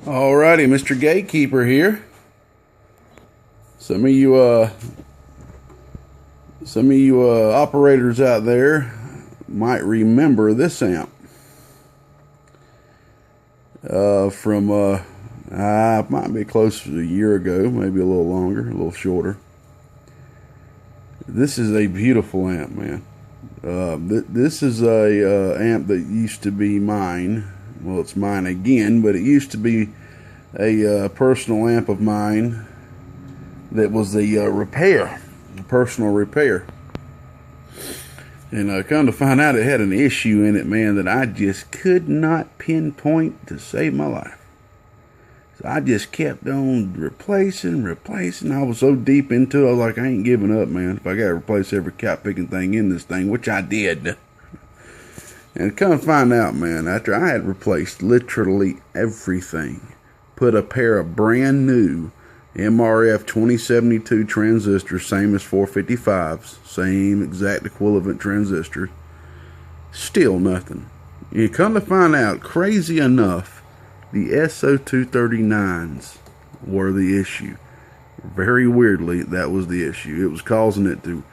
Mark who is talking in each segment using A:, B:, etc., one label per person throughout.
A: Alrighty, Mr. Gatekeeper here. Some of you operators out there might remember this amp from it might be close to a year ago, maybe a little longer, a little shorter. This is a beautiful amp, man. This is a amp that used to be mine. Well, it's mine again, but it used to be a personal amp of mine that was a personal repair. And come to find out, it had an issue in it, man, that I just could not pinpoint to save my life. So I just kept on replacing. I was so deep into it, I was like, I ain't giving up, man. If I got to replace every cap picking thing in this thing, which I did. And come to find out, man, after I had replaced literally everything, put a pair of brand new MRF 2072 transistors, same as 455s, same exact equivalent transistor, still nothing. You come to find out, crazy enough, the SO239s were the issue. Very weirdly, that was the issue. It was causing it to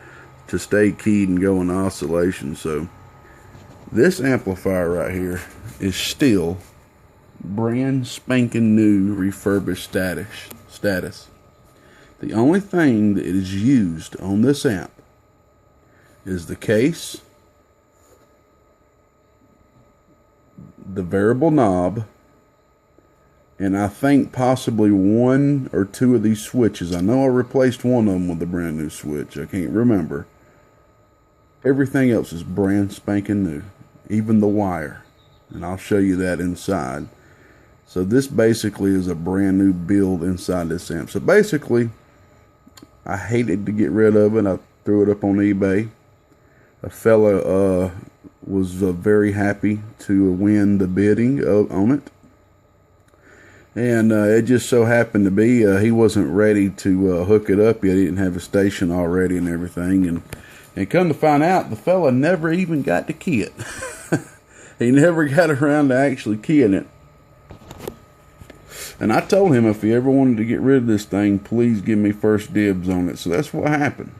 A: stay keyed and go in oscillation. So this amplifier right here is still brand spanking new, refurbished status. The only thing that is used on this amp is the case, the variable knob, and I think possibly one or two of these switches. I know I replaced one of them with a brand new switch. I can't remember. Everything else is brand spanking new, even the wire, and I'll show you that inside. So this basically is a brand new build inside this amp. So basically, I hated to get rid of it. I threw it up on eBay. A fella was very happy to win the bidding on it. And it just so happened to be he wasn't ready to hook it up yet. He didn't have a station already and everything. And come to find out, the fella never even got to key it. He never got around to actually keying it. And I told him if he ever wanted to get rid of this thing, please give me first dibs on it. So that's what happened.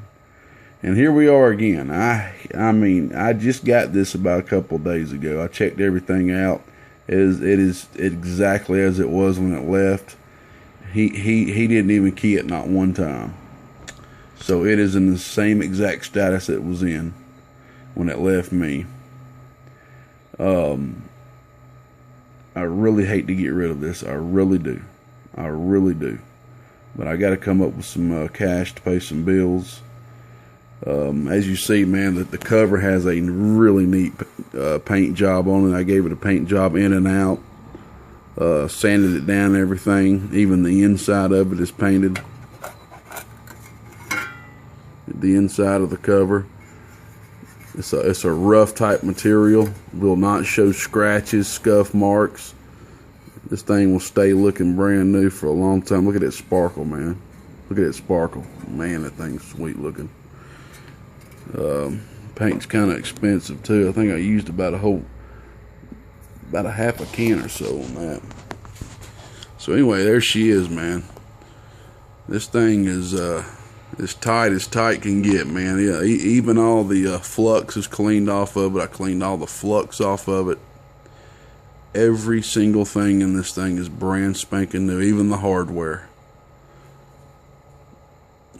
A: And here we are again. I mean, I just got this about a couple of days ago. I checked everything out. It is exactly as it was when it left. He didn't even key it not one time. So it is in the same exact status it was in when it left me. I really hate to get rid of this. I really do. But I got to come up with some cash to pay some bills. As you see, man, the cover has a really neat paint job on it. I gave it a paint job in and out. Sanded it down and everything. Even the inside of it is painted. The inside of the cover. It's a rough type material. Will not show scratches, scuff marks. This thing will stay looking brand new for a long time. Look at that sparkle, man. Look at that sparkle. Man, that thing's sweet looking. Paint's kind of expensive too. I think I used about a half a can or so on that. So anyway, there she is, man. This thing is as tight can get, man. Yeah, even all the flux is cleaned off of it. I cleaned all the flux off of it. Every single thing in this thing is brand spanking new, even the hardware.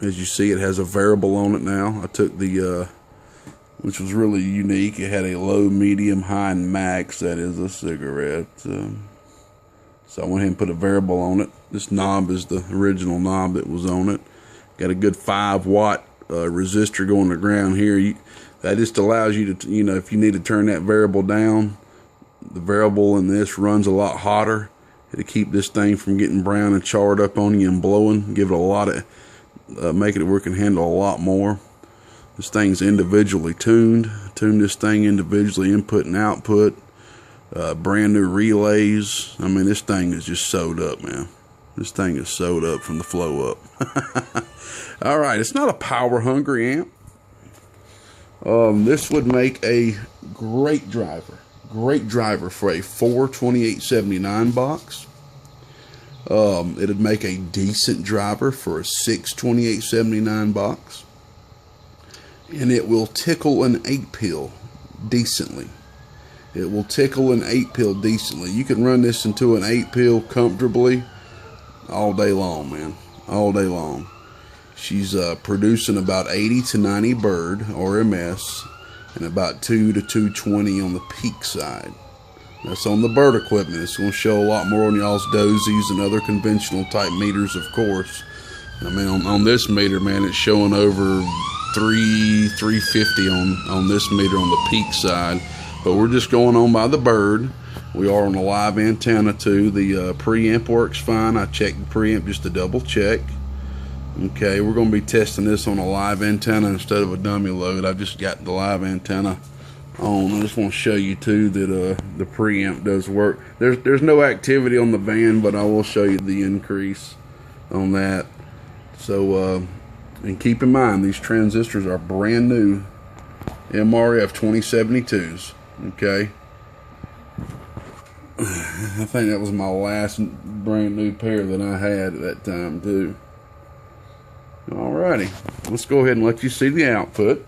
A: As you see, it has a variable on it now. I took the, which was really unique. It had a low, medium, high, and max. That is a cigarette. So I went ahead and put a variable on it. This knob is the original knob that was on it. Got a good 5-watt resistor going to ground here. That just allows you to, if you need to turn that variable down, the variable in this runs a lot hotter. It'll keep this thing from getting brown and charred up on you and blowing. Give it a lot of, make it where it can handle a lot more. This thing's individually tuned. Tune this thing individually, input and output. Brand new relays. I mean, this thing is just sewed up, man. This thing is sewed up from the flow up. All right, it's not a power hungry amp. This would make a great driver for a 42879 box. It'd make a decent driver for a 628.79 box, and it will tickle an 8-pill decently. It will tickle an 8-pill decently. You can run this into an 8-pill comfortably all day long, man. All day long. She's producing about 80 to 90 bird RMS and about 2 to 220 on the peak side. That's on the bird equipment. It's going to show a lot more on y'all's dozies and other conventional type meters, of course. I mean, on this meter, man, it's showing over 350 on this meter on the peak side. But we're just going on by the bird. We are on a live antenna too. The preamp works fine. I checked the preamp just to double check. Okay, we're going to be testing this on a live antenna instead of a dummy load. I just got the live antenna on. I just want to show you too that the preamp does work. There's no activity on the van, but I will show you the increase on that. So and keep in mind, these transistors are brand new MRF 2072s. Okay, I think that was my last brand new pair that I had at that time too. Alrighty, let's go ahead and let you see the output.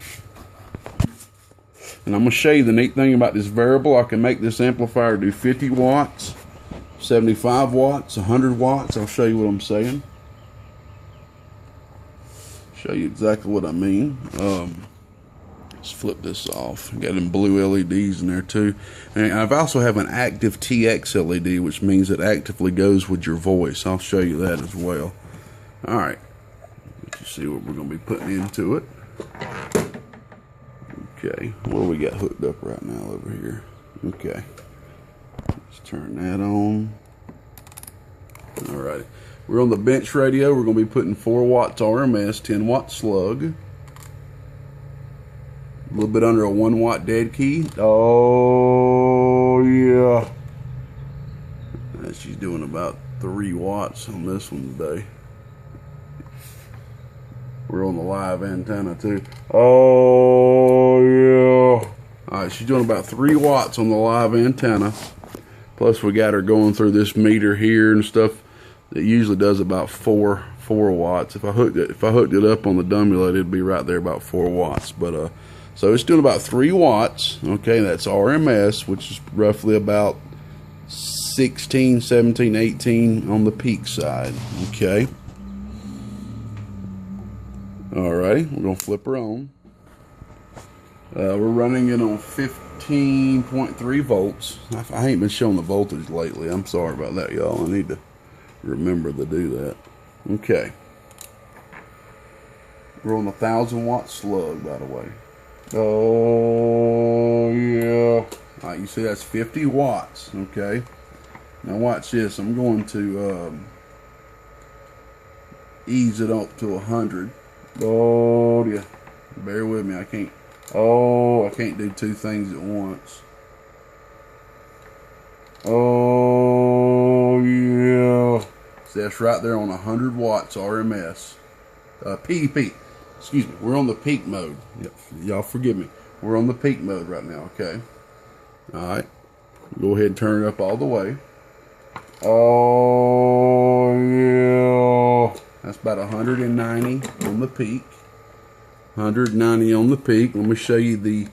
A: And I'm going to show you the neat thing about this variable. I can make this amplifier do 50 watts, 75 watts, 100 watts. I'll show you what I'm saying. Show you exactly what I mean. Let's flip this off. Got them blue LEDs in there too. And I've also have an active TX LED, which means it actively goes with your voice. I'll show you that as well. Alright. Let you see what we're going to be putting into it. Okay. What do we got hooked up right now over here? Okay. Let's turn that on. Alright. We're on the bench radio. We're going to be putting 4 watts RMS, 10 watt slug. A little bit under a 1 watt dead key. Oh, yeah. She's doing about 3 watts on this one today. We're on the live antenna too. Oh, yeah. Alright, she's doing about 3 watts on the live antenna. Plus, we got her going through this meter here and stuff that usually does about 4 watts. If I hooked it up on the dummy load, it'd be right there about 4 watts. But so it's doing about 3 watts. Okay, that's RMS, which is roughly about 16, 17, 18 on the peak side. Okay. Alright, we're going to flip her on. We're running it on 15.3 volts. I ain't been showing the voltage lately. I'm sorry about that, y'all. I need to remember to do that. Okay. We're on a 1,000 watt slug, by the way. Oh, yeah. Alright, you see that's 50 watts. Okay. Now watch this. I'm going to ease it up to 100. Oh, yeah. Bear with me. I can't do 2 things at once. Oh, yeah. See, that's right there on 100 watts RMS. PEP. Excuse me. We're on the peak mode. Yep. Y'all forgive me. We're on the peak mode right now, okay? Alright. Go ahead and turn it up all the way. Oh, yeah. That's about 190 on the peak. 190 on the peak. Let me show you the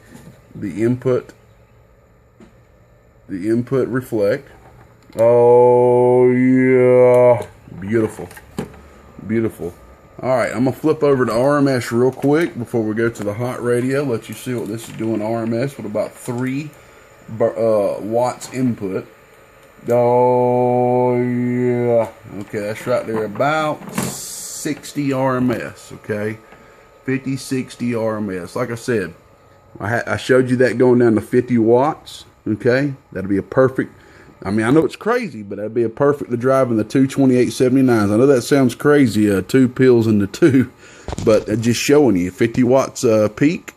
A: input. The input reflect. Oh, yeah. Beautiful. Beautiful. Alright, I'm going to flip over to RMS real quick before we go to the hot radio. Let you see what this is doing RMS with about 3 watts input. Oh, yeah. Okay, that's right there. About 60 RMS, okay? 50, 60 RMS. Like I said, I showed you that going down to 50 watts, okay? That'd be a perfect... I mean, I know it's crazy, but that'd be a perfect to drive in the 22879s. I know that sounds crazy, 2 pills in the 2, but just showing you, 50 watts peak,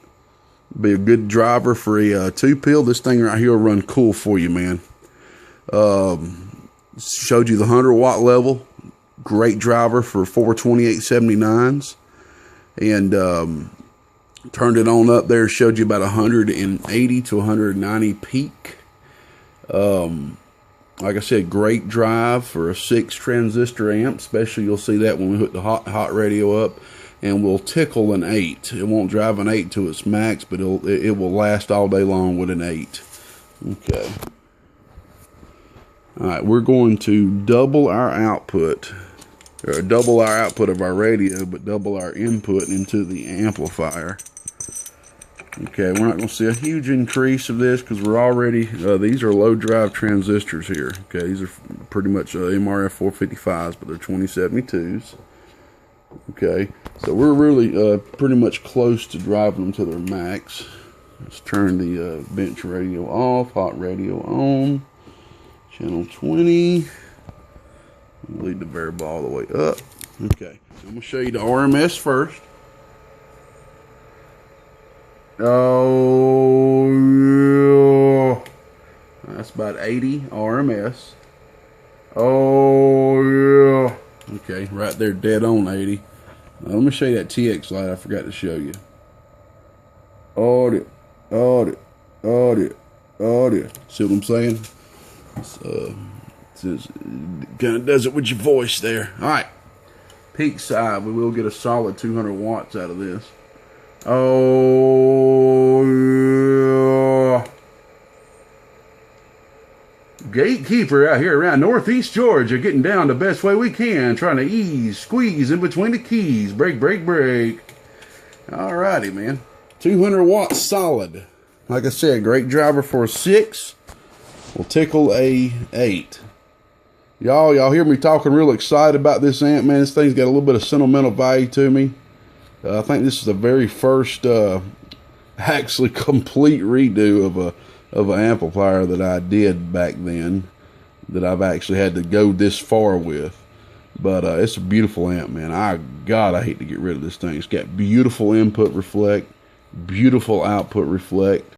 A: be a good driver for a 2 pill. This thing right here will run cool for you, man. Showed you the 100 watt level, great driver for 42879s, and turned it on up there, showed you about 180 to 190 peak. Like I said, great drive for a 6 transistor amp, especially you'll see that when we hook the hot radio up, and will tickle an 8. It won't drive an 8 to its max, but it will last all day long with an 8. Okay. All right, we're going to double our output, or double our output of our radio, but double our input into the amplifier. Okay, we're not going to see a huge increase of this because we're already, these are low drive transistors here. Okay, these are pretty much MRF 455s, but they're 2072s. Okay, so we're really pretty much close to driving them to their max. Let's turn the bench radio off, hot radio on, channel 20. Lead the variable all the way up. Okay, I'm going to show you the RMS first. Oh, yeah. That's about 80 RMS. Oh, yeah. Okay, right there, dead on 80. Now, let me show you that TX light I forgot to show you. Audio, audio, audio, audio. See what I'm saying? It kind of does it with your voice there. All right. Peak side, we will get a solid 200 watts out of this. Oh, yeah. Gatekeeper out here around Northeast Georgia, getting down the best way we can, trying to squeeze in between the keys. Break, break, break. Alrighty, man. 200 watts solid. Like I said, great driver for a 6. Will tickle a 8. Y'all hear me talking real excited about this amp, man. This thing's got a little bit of sentimental value to me. I think this is the very first actually complete redo of an amplifier that I did back then, that I've actually had to go this far with. But it's a beautiful amp, man. I hate to get rid of this thing. It's got beautiful input reflect, beautiful output reflect.